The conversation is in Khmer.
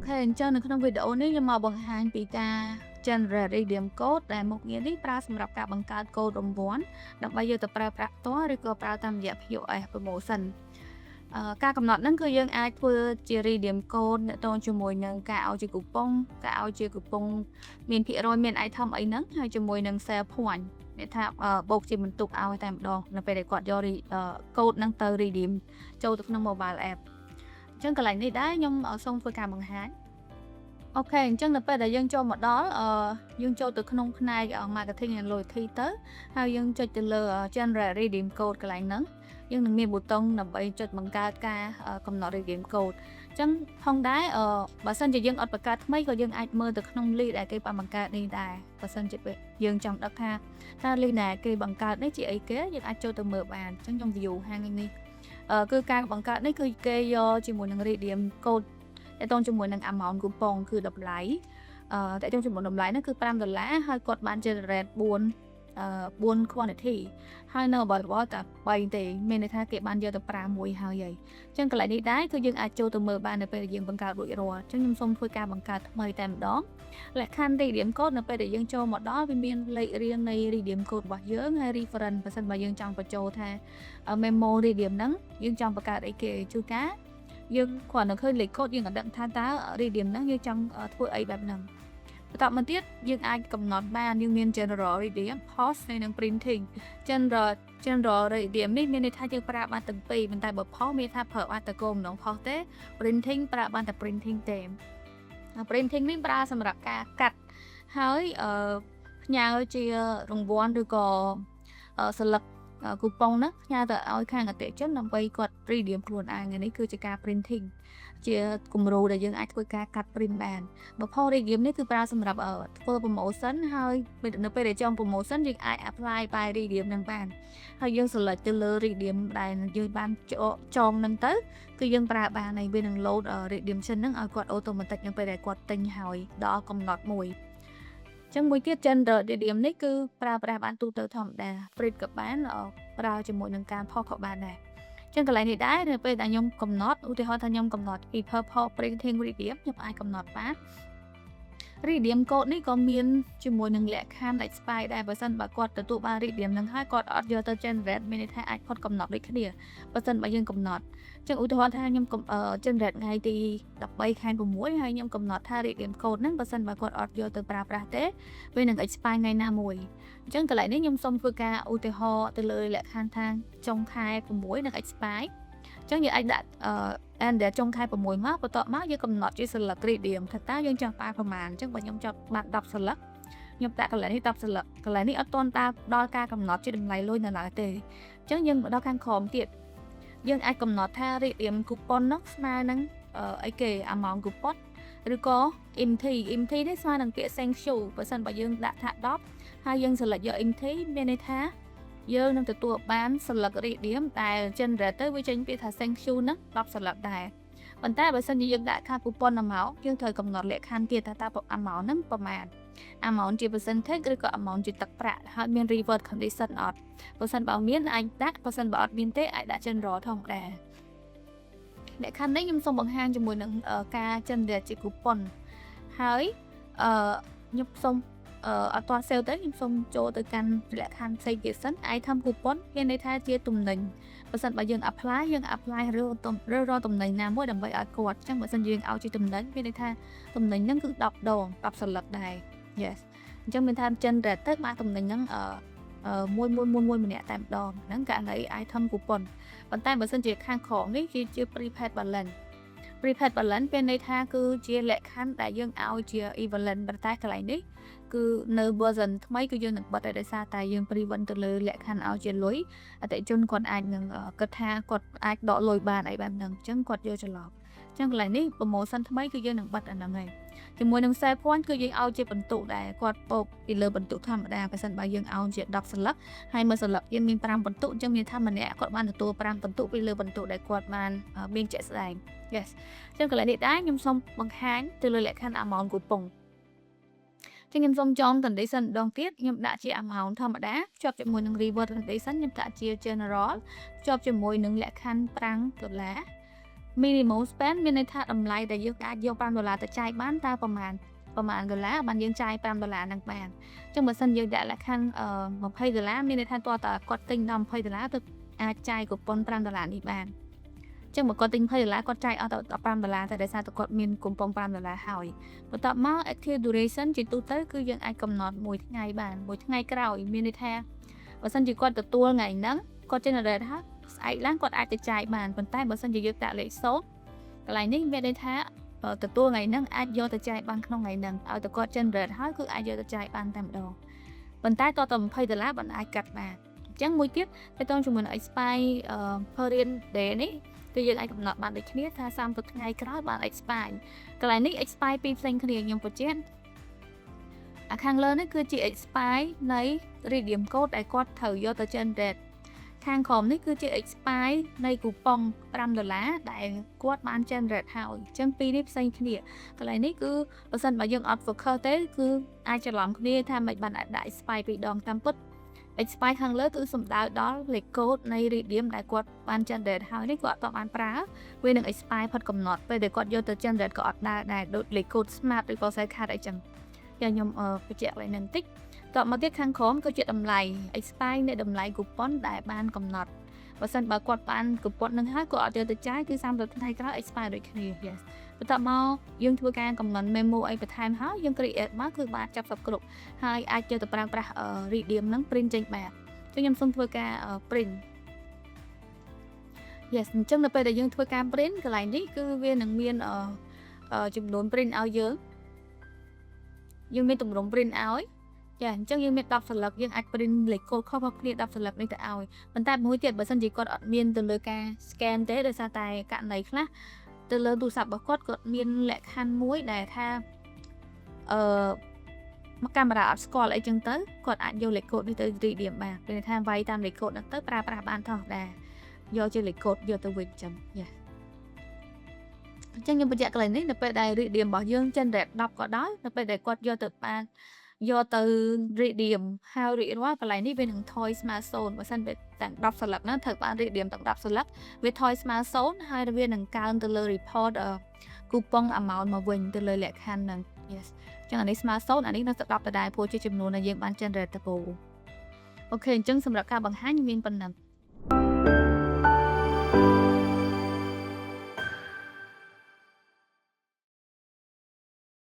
អញ្ចឹងនៅក្នុងវីដេអូនេះខ្ញុំមកបង្ហាញពីការ generate redeem code ដែលមុខងារនេះប្រើសម្រាប់ការបង្កើតកូដរង្វាន់ដើម្បីយកទៅប្រើប្រាស់ផ្ទាល់ឬក៏ប្រើតាមរយៈ POS promotion ការកំណត់ហ្នឹងគឺយើងអាចធ្វើជា redeem code ទាក់ទងជាមួយនឹងការឲ្យជា coupon ការឲ្យជា coupon មានភាគរយមាន item អីហ្នឹងហើយជាមួយនឹង sale point អ្នកថាបូកជាបន្ទុកឲ្យតែម្ដងនៅពេលដែលគាត់យក code ហ្នឹងទៅ redeem ចូលទៅក្នុង mobile app អញ្ចឹងកន្លែងនេះដែរខ្ញុំសូមធ្វើការបង្ហាញអូខេអញ្ចឹងនៅពេលដែលយើងចូលមកដល់យើងចូលទៅក្នុងផ្នែក marketing and loyalty ទៅហើយយើងចុចទៅលើ generate redeem code កន្លែងហ្នឹងយើងនឹងមានប៊ូតុងដើម្បីចុចបង្កើតការកំណត់ redeem code អញ្ចឹងផងដែរបើសិនជាយើងអត់បង្កើតថ្មីក៏យើងអាចមើលទៅក្នុង list ដែលគេបានបង្កើតនេះដែរបើសិនជាយើងចង់ដឹងថាតើ list ដែលគេបង្កើតនេះជាអីគេយើងអាចចូលទៅមើលបានអញ្ចឹងខ្ញុំ view ហាងនេះគឺការបង្កើតនេះគឺគេយកជាមួយនឹង redeem code តែតងជាមួយនឹង amount coupon គឺតម្លៃតែតងជាមួយតម្លៃហ្នឹងគឺ$5ហើយគាត់បាន generate 4 quantity ហើយនៅរបស់តែ3ទេមានន័យថាគេបានយកទៅប្រើមួយហើយអញ្ចឹងកន្លែងនេះដែរគឺយើងអាចចូលទៅមើលបាននៅពេលដែលយើងបង្កើតរួចរាល់អញ្ចឹងខ្ញុំសូមធ្វើការបង្កើតថ្មីតែម្ដងលក្ខខណ្ឌ redeem code នៅពេលដែលយើងចូលមកដល់វាមានលេខរៀងនៃ redeem code របស់យើងហើយ reference បើសិនបើយើងចង់បញ្ចូលថា memo redeem ហ្នឹងយើងចង់បង្កើតអីគេជួនកាលយើងគ្រាន់តែឃើញលេខកូដយើងក៏ដឹងថាតើ redeem ហ្នឹងយើងចង់ធ្វើអីបែបហ្នឹងបន្តមកទៀតយើងអាចកំណត់បានយើងមាន general redeem post ហើយនិង printing general redeem នេះមានន័យថាយើងប្រើបានទាំងពីរប៉ុន្តែបើ post មានថាប្រើបានតែគោលម្ដង post ទេ printing ប្រើបានតែ printing ទេ printing នេះប្រើសម្រាប់ការកាត់ហើយផ្ញើជារង្វាន់ឬក៏ស្លឹកគូប៉ុងណាផ្ញើទៅឲ្យខាងអតិថិជនដើម្បីគាត់ redeem ខ្លួនឯងនេះគឺជាការ printing ជាគំរូដែលយើងអាចធ្វើការកាត់ print បានបើ post redeem នេះគឺប្រើសម្រាប់ធ្វើ promotion ហើយនៅពេលដែលចង់ promotion យើងអាច apply by redeem នឹងបានហើយយើង select ទៅលើ redeem ដែលយើងបានចងនឹងទៅគឺយើងប្រើបានហើយវានឹង load redemption ហ្នឹងឲ្យគាត់ automatic នៅពេលដែលគាត់ទិញហើយដល់កំណត់មួយចឹងមួយទៀត general redeem នេះគឺប្រើប្រាស់បានទូទៅធម្មតា print ក៏បានប្រើជាមួយនឹងការ post ក៏បានដែរចឹងកន្លែងនេះដែរនៅពេលដែលខ្ញុំកំណត់ឧទាហរណ៍ថាខ្ញុំកំណត់ purple printing redeem ខ្ញុំអាចកំណត់បាន redeem code នេះក៏មានជាមួយនឹងលក្ខខណ្ឌ expire ដែរបើសិនបើគាត់ទទួលបាន redeem នឹងហើយគាត់អត់យកទៅ generate មានន័យថាអាចផុតកំណត់ដូចគ្នាបើសិនបើយើងកំណត់ចឹងឧទាហរណ៍ថាខ្ញុំ generate ថ្ងៃទី13ខែ6ហើយខ្ញុំកំណត់ថា redeem code ហ្នឹងបើសិនបើគាត់អត់យកទៅប្រើប្រាស់ទេវានឹង expire ថ្ងៃណាមួយអញ្ចឹងកន្លែងនេះខ្ញុំសូមធ្វើការឧទាហរណ៍ទៅលើលក្ខខណ្ឌថាចុងខែ6នឹង expire អញ្ចឹងយើងអាចដាក់and ចុងខែ6មកបន្ទាប់មកយើងកំណត់ជាស្លឹក redeem ថាតើយើងចង់ប្រើប្រមាណអញ្ចឹងបើខ្ញុំចង់បាន10ស្លឹកខ្ញុំដាក់កន្លែងនេះ10ស្លឹកកន្លែងនេះអត់ទាន់ដល់ការកំណត់ជាតម្លៃលុយនៅឡើយទេអញ្ចឹងយើងមកដល់ខាងក្រោមទៀតយើងអាចកំណត់ថា redeem coupon នោះស្មើនឹងអីគេ amount coupon ឬក៏ MT នេះស្មើនឹងពាក្យ thank you បើសិនបើយើងដាក់ថា10ហើយយើង select យក MT មានន័យថាយើងនឹងទទួលបានស្លឹក redeem ដែល generate ទៅវាចេញពាក្យថា thank you ហ្នឹង10ស្លឹកដែរប៉ុន្តែបើសិនជាយើងដាក់ថា coupon amount យើងត្រូវកំណត់លក្ខខណ្ឌទៀតថាតើ amount ហ្នឹងប្រមាណ amount ជា percentage ឬក៏ amount ជាទឹកប្រាក់ហើយមាន reward condition អត់បើសិនបើមានអាចដាក់បើសិនបើអត់មានទេអាចដាក់ general ធម្មតាលក្ខខណ្ឌនេះខ្ញុំសូមបង្ហាញជាមួយនឹងការ generate ជា coupon ហើយខ្ញុំសូមអត់ទាន់ sale ទៅខ្ញុំសូមចូលទៅកាន់លក្ខខណ្ឌផ្សេងទៀតសិន item coupon មានន័យថាជាទំនិញបើសិនបើយើង apply រើទំនិញណាមួយដើម្បីឲ្យគាត់អញ្ចឹងបើសិនយើងឲ្យជាទំនិញមានន័យថាទំនិញហ្នឹងគឺ10ដង10សន្លឹកដែរ yes អញ្ចឹងមានថា generate ទៅបានទំនិញហ្នឹងមួយម្នាក់តែម្ដងហ្នឹងករណី item coupon ប៉ុន្តែបើសិនជាខាងក្រោមនេះគឺជា prepaid balance prepaid balance មានន័យថាគឺជាលក្ខខណ្ឌដែលយើងឲ្យជា equivalent ប៉ុន្តែកន្លែងនេះគឺនៅ version ថ្មីគឺយើងនឹងបិទឲ្យដោយសារតែយើង prevent ទៅលើលក្ខខណ្ឌឲ្យជាលុយអតិថិជនគាត់អាចនឹងគិតថាគាត់អាចដកលុយបានអីបែបហ្នឹងអញ្ចឹងគាត់យកច្រឡំអញ្ចឹងកន្លែងនេះ promotion ថ្មីគឺយើងនឹងបិទអាហ្នឹងហើយជាមួយនឹង sale point គឺយើងឲ្យជាបន្ទុកដែរគាត់បូកពីលើបន្ទុកធម្មតាបើសិនបើយើងឲ្យជា10ស្លឹកហើយមួយស្លឹកយើងមាន5បន្ទុកអញ្ចឹងមានថាម្នាក់គាត់បានទទួល5បន្ទុកពីលើបន្ទុកដែលគាត់បានមានជាក់ស្ដែង yes អញ្ចឹងកន្លែងនេះដែរខ្ញុំសូមបង្ហាញទៅលើលក្ខខណ្ឌ amount coupon ចឹងខ្ញុំសូមចង condition ម្ដងទៀតខ្ញុំដាក់ជា amount ធម្មតាភ្ជាប់ជាមួយនឹង reward condition ខ្ញុំដាក់ជា general ភ្ជាប់ជាមួយនឹងលក្ខខណ្ឌ$5 minimal spend មានន័យថាតម្លៃដែលយើងអាចយក$5ទៅចាយបានតើប្រមាណ$បានយើងចាយ$5ហ្នឹងបានអញ្ចឹងបើសិនយើងដាក់លក្ខខណ្ឌ$20មានន័យថាតើតើគាត់ទិញដល់$20ទៅអាចចាយគុប៉ុន$5នេះបានអញ្ចឹងបើគាត់ទិញ$20គាត់ចាយអស់ទៅ$15តែដោយសារតែគាត់មានគុប៉ុន$5ហើយបន្ទាប់មក active duration ជាទូទៅគឺយើងអាចកំណត់1ថ្ងៃបាន1ថ្ងៃក្រោយមានន័យថាបើសិនជាគាត់ទទួលថ្ងៃហ្នឹងគាត់ generate ហើយស្អែកឡើងគាត់អាចទៅចាយបានប៉ុន្តែបើសិនជាយើងដាក់លេខ0កន្លែងនេះមានន័យថាទទួលថ្ងៃហ្នឹងអាចយកទៅចាយបានក្នុងថ្ងៃហ្នឹងឲ្យតែគាត់ generate ហើយគឺអាចយកទៅចាយបានតែម្ដងប៉ុន្តែតទៅ$20បានអាចកាត់បានអញ្ចឹងមួយទៀតទៅតជាមួយនឹង expire per day នេះគឺយើងអាចកំណត់បានដូចគ្នាថា30ថ្ងៃក្រោយបាន expire កន្លែងនេះ expire ពីរផ្សេងគ្នាខ្ញុំបញ្ជាក់ខាងលើនេះគឺជា expire នៃ redeem code ដែលគាត់ត្រូវយកទៅ generate ខាងក្រោមនេះគឺជា expire នៃគូប៉ុង$5ដែលគាត់បាន generate ហើយអញ្ចឹងពីរនេះផ្សេងគ្នាកន្លែងនេះគឺបើសិនបើយើងអត់ focus ទេគឺអាចច្រឡំគ្នាថាមិនបានដាក់ expire ពីរដងតាមពិត expire ខាងលើគឺសំដៅដល់លេខកូដនៃ redeem ដែលគាត់បាន generate ហើយនេះគាត់អត់បានប្រើវានឹង expire ផុតកំណត់ពេលដែលគាត់យកទៅ generate ក៏អត់ដើរដែរដូចលេខកូដ smart ឬក៏ side card អីចឹងខ្ញុំបញ្ជាក់ឡើងនឹងតិចតមកទៀតខាងក្រោមគឺជាតម្លៃ expire នៃតម្លៃគូប៉ុនដែលបានកំណត់បើសិនបើគាត់បានគូប៉ុននឹងហើយគាត់អត់យកទៅចាយគឺ30ថ្ងៃក្រោយ expire ដូចគ្នា yes បន្ទាប់មកយើងធ្វើការកំណត់ memo អីបន្ថែមហើយយើង create មកគឺបានចាប់សពគ្រប់ហើយអាចយកទៅប្រើប្រាស់ redeem ហ្នឹង print ចេញបានអញ្ចឹងខ្ញុំសូមធ្វើការ print yes អញ្ចឹងនៅពេលដែលយើងធ្វើការ print កន្លែងនេះគឺវានឹងមានចំនួន print ឲ្យយើងមានទម្រង់ print ឲ្យចាអញ្ចឹងយើងមាន10សន្លឹកយើងអាច print លេខកូដខុសៗគ្នា10សន្លឹកនេះទៅឲ្យប៉ុន្តែមួយទៀតបើសិនជាគាត់អត់មានទៅលើការ scan ទេដោយសារតែករណីខ្លះទៅលើទូរស័ព្ទរបស់គាត់មានលក្ខខណ្ឌមួយដែលថាមកកាមេរ៉ាអត់ស្គាល់អីចឹងទៅគាត់អាចយកលេខកូដនេះទៅ redeem បានពេលថាវាយតាមលេខកូដហ្នឹងទៅប្រើប្រាស់បានធម្មតាយកជាលេខកូដយកទៅវិញចឹងយ៉ាអញ្ចឹងខ្ញុំបញ្ជាក់កន្លែងនេះនៅពេលដែល redeem របស់យើង generate 10ក៏ដោយនៅពេលដែលគាត់យកទៅបានយកទៅ redeem ហើយរៀបរាល់កន្លែងនេះវានឹងថយស្មើ0បើសិនវាទាំង10សន្លឹកហ្នឹងត្រូវបាន redeem ទាំង10សន្លឹកវាថយស្មើ0ហើយវានឹងកើនទៅលើ report គូប៉ុង amount មកវិញទៅលើលក្ខខណ្ឌហ្នឹង yes អញ្ចឹងអានេះស្មើ0អានេះនៅ10ដដែលព្រោះជាចំនួនដែលយើងបាន generate ទៅអូខេអញ្ចឹងសម្រាប់ការបង្ហាញមានប៉ុណ្ណឹង